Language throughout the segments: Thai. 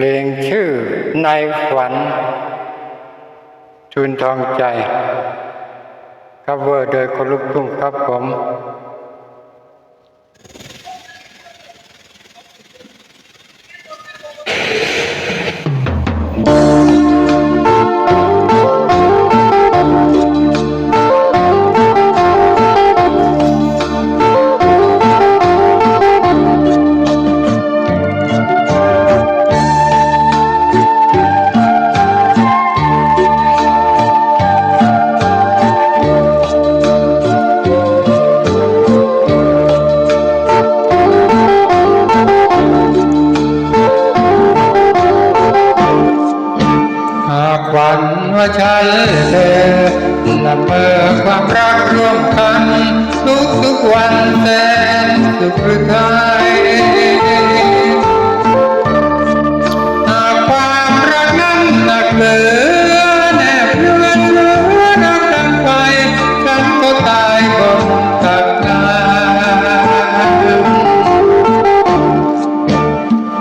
เพลงชื่อในฝันทุนทองใจคัฟเวอร์โดยคนลุกทุ่งครับผมฝันว่าฉันเธอละเมอความรักร่วมกันทุกวันแสนสุขหรือไทยหากความรักนั้นหนักเหลือแนบเนื้อรักกันไปฉันก็ตายบนตักน้ำ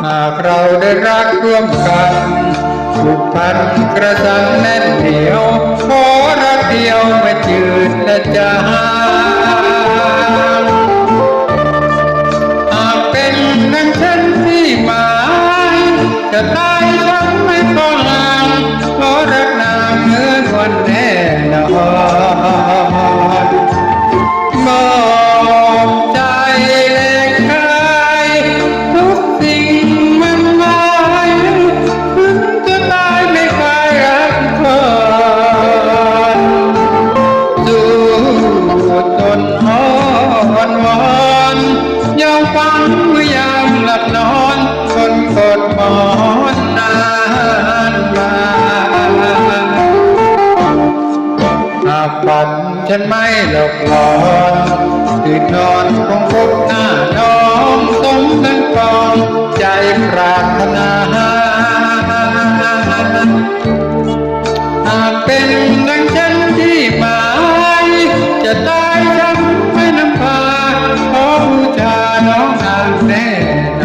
หากเราได้รักร่วมกันผูกพันกระสังแน่นเหนียวขอรักเดียวไม่จืดและจางหากเป็นดังฉันที่หมายจะตายฉันไม่ต้องห่างขอรักนางเหมือนวันแน่นอนมอบใจแลกกายทุกสิ่งมันหมายถึงจะตายไม่เคยรักเธอสู้จนอ่อนวอนยอมฟังเมื่อยามหลับนอนคนกดหมอนนานมาหากฝันฉันไม่หลอกหลอนตื่นนอนคงพบหน้าน้องสมดังกองใจปรารถนาหากเป็นดังฉันที่หมายจะตายฉันไม่นำพาขอบูชาน้องนางแน่น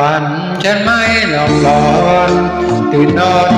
ฝันฉันไม่หลอกหลอนตื่นนอน